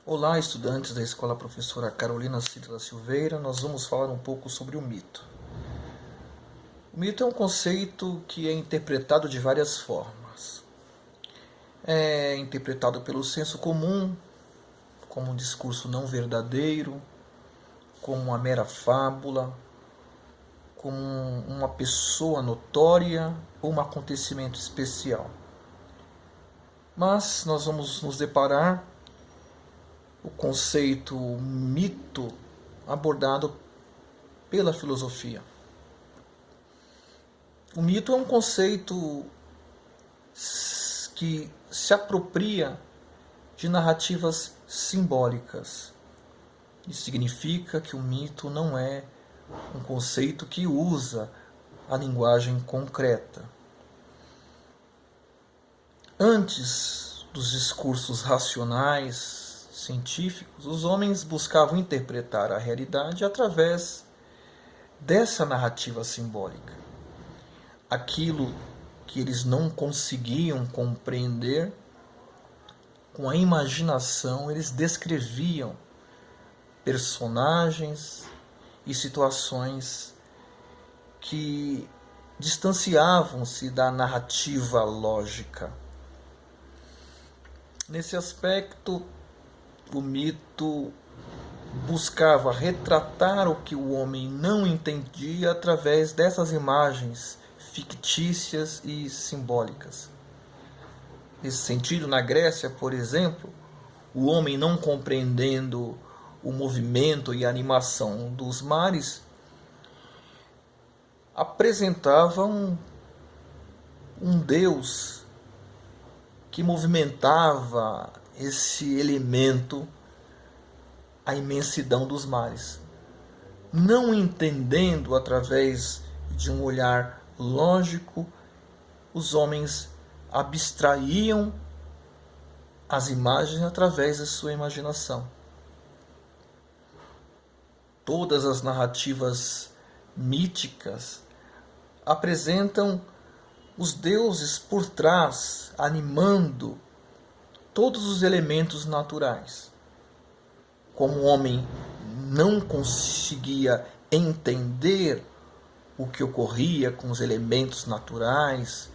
Olá, estudantes da Escola Professora Carolina Citra Silveira. Nós vamos falar um pouco sobre o mito. O mito é um conceito que é interpretado de várias formas. É interpretado pelo senso comum, como um discurso não verdadeiro, como uma mera fábula, como uma pessoa notória ou um acontecimento especial. Mas nós vamos nos deparar o conceito mito abordado pela filosofia. O mito é um conceito que se apropria de narrativas simbólicas. Isso significa que o mito não é um conceito que usa a linguagem concreta. Antes dos discursos racionais, científicos, os homens buscavam interpretar a realidade através dessa narrativa simbólica. Aquilo que eles não conseguiam compreender, com a imaginação eles descreviam personagens e situações que distanciavam-se da narrativa lógica. Nesse aspecto, o mito buscava retratar o que o homem não entendia através dessas imagens fictícias e simbólicas. Nesse sentido, na Grécia, por exemplo, o homem não compreendendo o movimento e a animação dos mares apresentava um deus que movimentava esse elemento, a imensidão dos mares. Não entendendo através de um olhar lógico, os homens abstraíam as imagens através da sua imaginação. Todas as narrativas míticas apresentam os deuses por trás, animando todos os elementos naturais. Como o homem não conseguia entender o que ocorria com os elementos naturais,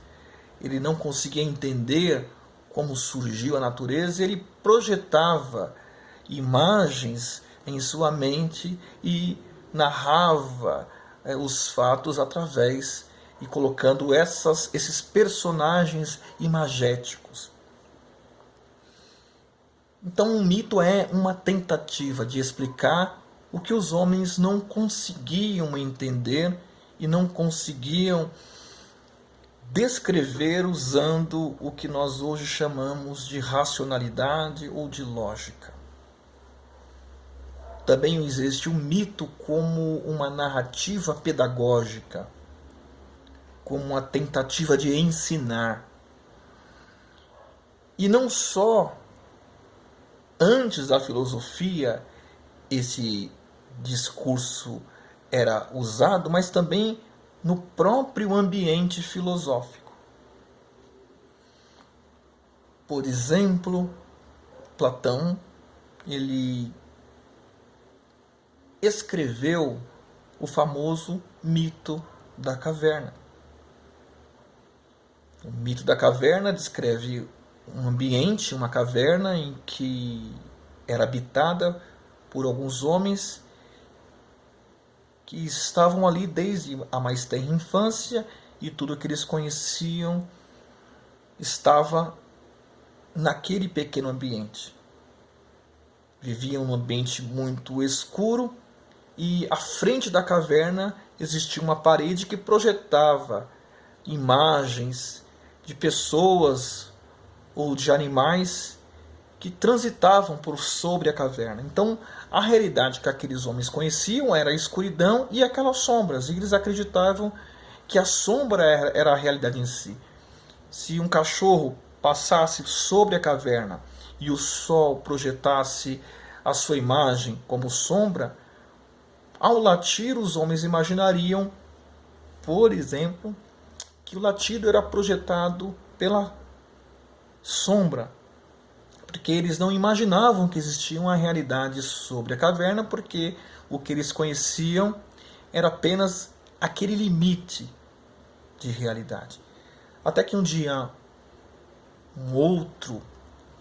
ele não conseguia entender como surgiu a natureza, ele projetava imagens em sua mente e narrava os fatos através e colocando esses personagens imagéticos. Então, um mito é uma tentativa de explicar o que os homens não conseguiam entender e não conseguiam descrever usando o que nós hoje chamamos de racionalidade ou de lógica. Também existe o mito como uma narrativa pedagógica, como uma tentativa de ensinar. E não só antes da filosofia esse discurso era usado, mas também no próprio ambiente filosófico. Por exemplo, Platão, ele escreveu o famoso mito da caverna. O mito da caverna descreve um ambiente, uma caverna em que era habitada por alguns homens que estavam ali desde a mais tenra infância e tudo que eles conheciam estava naquele pequeno ambiente. Viviam num ambiente muito escuro e à frente da caverna existia uma parede que projetava imagens de pessoas ou de animais que transitavam por sobre a caverna. Então, a realidade que aqueles homens conheciam era a escuridão e aquelas sombras. E eles acreditavam que a sombra era a realidade em si. Se um cachorro passasse sobre a caverna e o sol projetasse a sua imagem como sombra, ao latir os homens imaginariam, por exemplo, que o latido era projetado pela sombra, porque eles não imaginavam que existia uma realidade sobre a caverna, porque o que eles conheciam era apenas aquele limite de realidade. Até que um dia um outro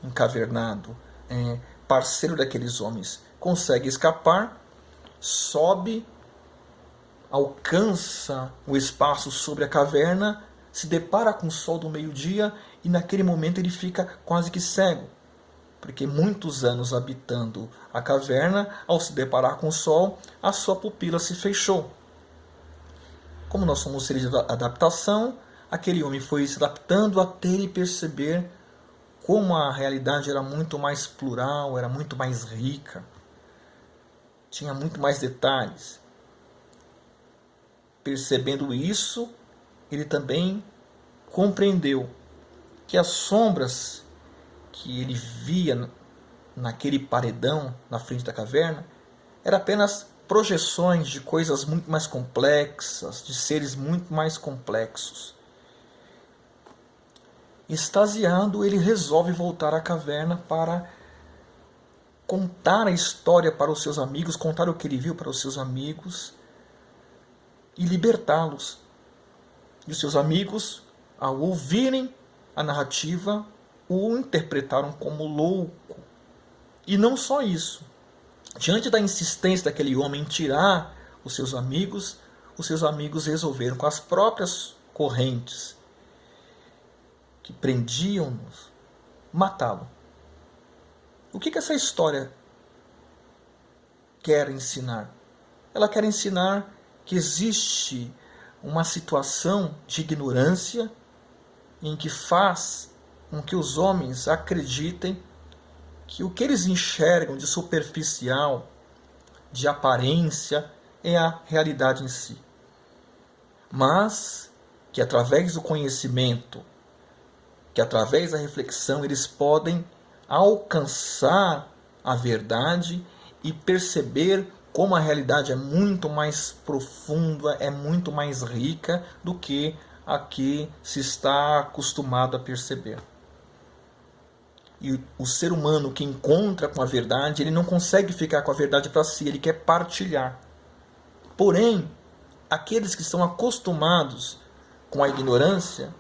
encavernado, parceiro daqueles homens, consegue escapar, sobe, alcança o espaço sobre a caverna, se depara com o sol do meio-dia e naquele momento ele fica quase que cego. Porque muitos anos habitando a caverna, ao se deparar com o sol, a sua pupila se fechou. Como nós somos seres de adaptação, aquele homem foi se adaptando até ele perceber como a realidade era muito mais plural, era muito mais rica, tinha muito mais detalhes. Percebendo isso, ele também compreendeu que as sombras que ele via naquele paredão na frente da caverna eram apenas projeções de coisas muito mais complexas, de seres muito mais complexos. Extasiado, ele resolve voltar à caverna para contar a história para os seus amigos, contar o que ele viu para os seus amigos e libertá-los. E os seus amigos, ao ouvirem a narrativa, o interpretaram como louco. E não só isso. Diante da insistência daquele homem em tirar os seus amigos resolveram, com as próprias correntes que prendiam-nos, matá-lo. O que essa história quer ensinar? Ela quer ensinar que existe uma situação de ignorância em que faz com que os homens acreditem que o que eles enxergam de superficial, de aparência, é a realidade em si. Mas que através do conhecimento, que através da reflexão, eles podem alcançar a verdade e perceber como a realidade é muito mais profunda, é muito mais rica do que a que se está acostumado a perceber. E o ser humano que encontra com a verdade, ele não consegue ficar com a verdade para si, ele quer partilhar. Porém, aqueles que estão acostumados com a ignorância,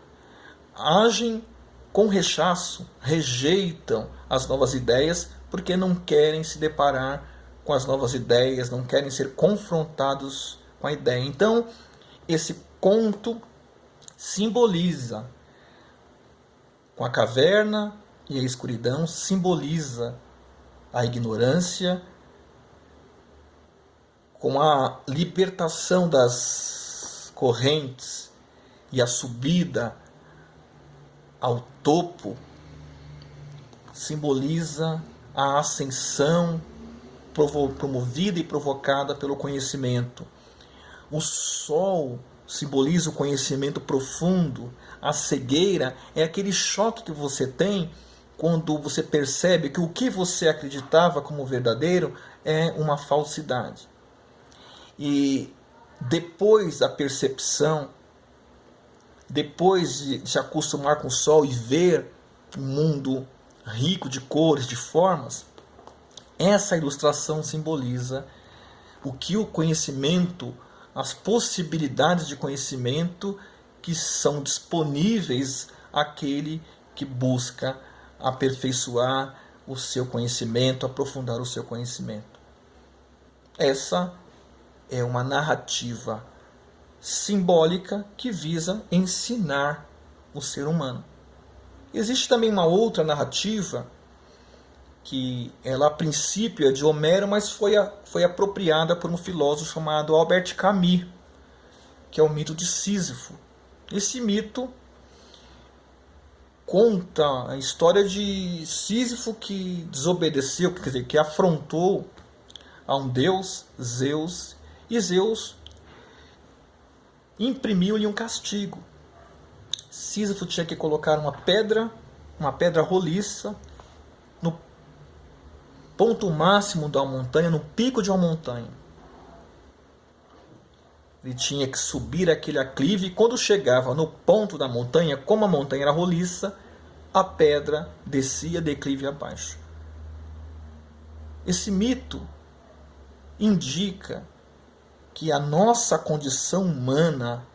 agem com rechaço, rejeitam as novas ideias, porque não querem se deparar com as novas ideias, não querem ser confrontados com a ideia. Então, esse conto simboliza, com a caverna e a escuridão, simboliza a ignorância, com a libertação das correntes e a subida ao topo, simboliza a ascensão promovida e provocada pelo conhecimento. O sol simboliza o conhecimento profundo. A cegueira é aquele choque que você tem quando você percebe que o que você acreditava como verdadeiro é uma falsidade. E depois da percepção, depois de se acostumar com o sol e ver um mundo rico de cores, de formas, essa ilustração simboliza o que o conhecimento, as possibilidades de conhecimento que são disponíveis àquele que busca aperfeiçoar o seu conhecimento, aprofundar o seu conhecimento. Essa é uma narrativa simbólica que visa ensinar o ser humano. Existe também uma outra narrativa que ela a princípio é de Homero, mas foi apropriada por um filósofo chamado Albert Camus, que é o mito de Sísifo. Esse mito conta a história de Sísifo que desobedeceu, quer dizer, que afrontou a um deus, Zeus, e Zeus imprimiu-lhe um castigo. Sísifo tinha que colocar uma pedra roliça, no ponto máximo da montanha, no pico de uma montanha. Ele tinha que subir aquele aclive e quando chegava no ponto da montanha, como a montanha era roliça, a pedra descia declive abaixo. Esse mito indica que a nossa condição humana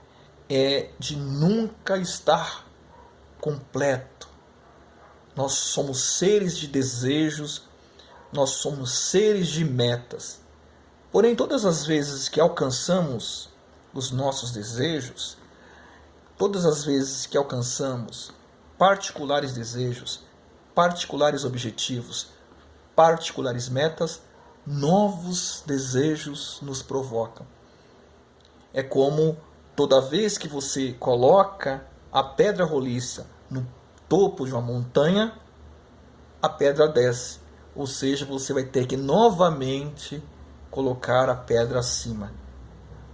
é de nunca estar completo. Nós somos seres de desejos, nós somos seres de metas. Porém, todas as vezes que alcançamos os nossos desejos, todas as vezes que alcançamos particulares desejos, particulares objetivos, particulares metas, novos desejos nos provocam. É como toda vez que você coloca a pedra roliça no topo de uma montanha, a pedra desce. Ou seja, você vai ter que novamente colocar a pedra acima.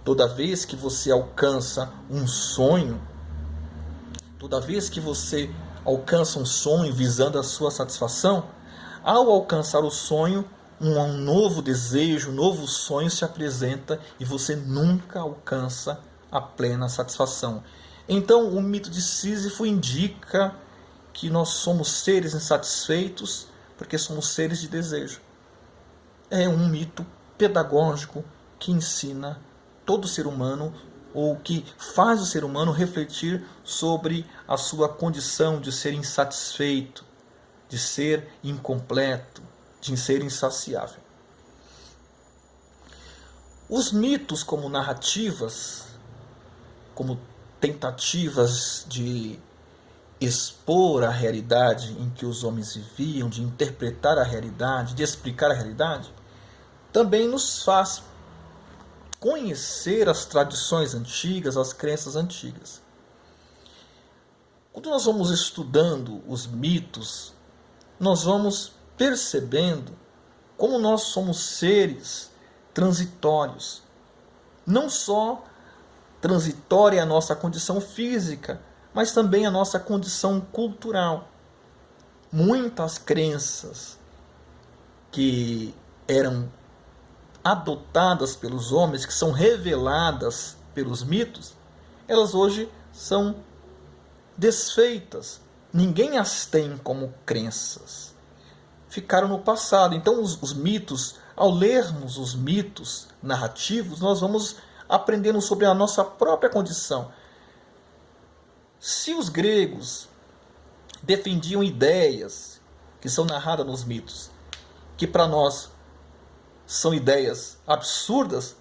Toda vez que você alcança um sonho, toda vez que você alcança um sonho visando a sua satisfação, ao alcançar o sonho, um novo desejo, um novo sonho se apresenta e você nunca alcança a plena satisfação. Então, o mito de Sísifo indica que nós somos seres insatisfeitos porque somos seres de desejo. É um mito pedagógico que ensina todo ser humano, ou que faz o ser humano refletir sobre a sua condição de ser insatisfeito, de ser incompleto, de ser insaciável. Os mitos, como narrativas, como tentativas de expor a realidade em que os homens viviam, de interpretar a realidade, de explicar a realidade, também nos faz conhecer as tradições antigas, as crenças antigas. Quando nós vamos estudando os mitos, nós vamos percebendo como nós somos seres transitórios. Não só transitória a nossa condição física, mas também a nossa condição cultural. Muitas crenças que eram adotadas pelos homens, que são reveladas pelos mitos, elas hoje são desfeitas. Ninguém as tem como crenças. Ficaram no passado. Então os mitos, ao lermos os mitos narrativos, nós vamos aprendendo sobre a nossa própria condição. Se os gregos defendiam ideias que são narradas nos mitos, que para nós são ideias absurdas,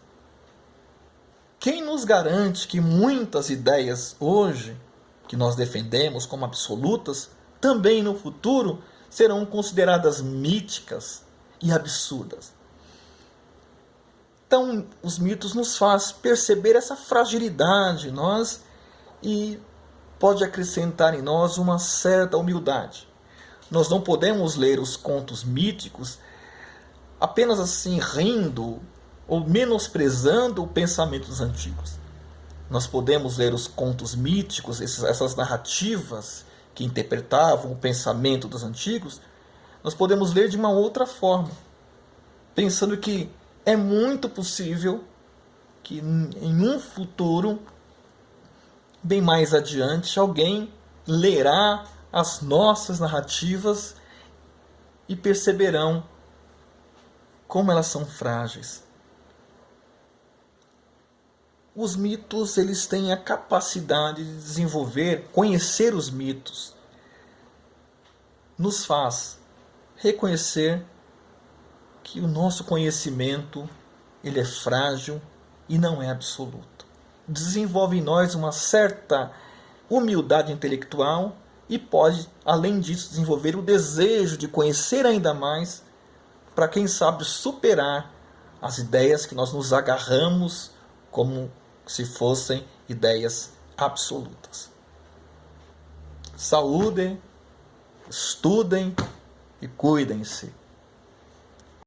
quem nos garante que muitas ideias hoje, que nós defendemos como absolutas, também no futuro serão consideradas míticas e absurdas? Então, os mitos nos fazem perceber essa fragilidade em nós e pode acrescentar em nós uma certa humildade. Nós não podemos ler os contos míticos apenas assim rindo ou menosprezando o pensamento dos antigos. Nós podemos ler os contos míticos, essas narrativas que interpretavam o pensamento dos antigos, nós podemos ler de uma outra forma, pensando que é muito possível que em um futuro, bem mais adiante, alguém lerá as nossas narrativas e perceberão como elas são frágeis. Os mitos, eles têm a capacidade de desenvolver, conhecer os mitos, nos faz reconhecer que o nosso conhecimento ele é frágil e não é absoluto. Desenvolve em nós uma certa humildade intelectual e pode, além disso, desenvolver o desejo de conhecer ainda mais, para quem sabe superar as ideias que nós nos agarramos como se fossem ideias absolutas. Saúdem, estudem e cuidem-se.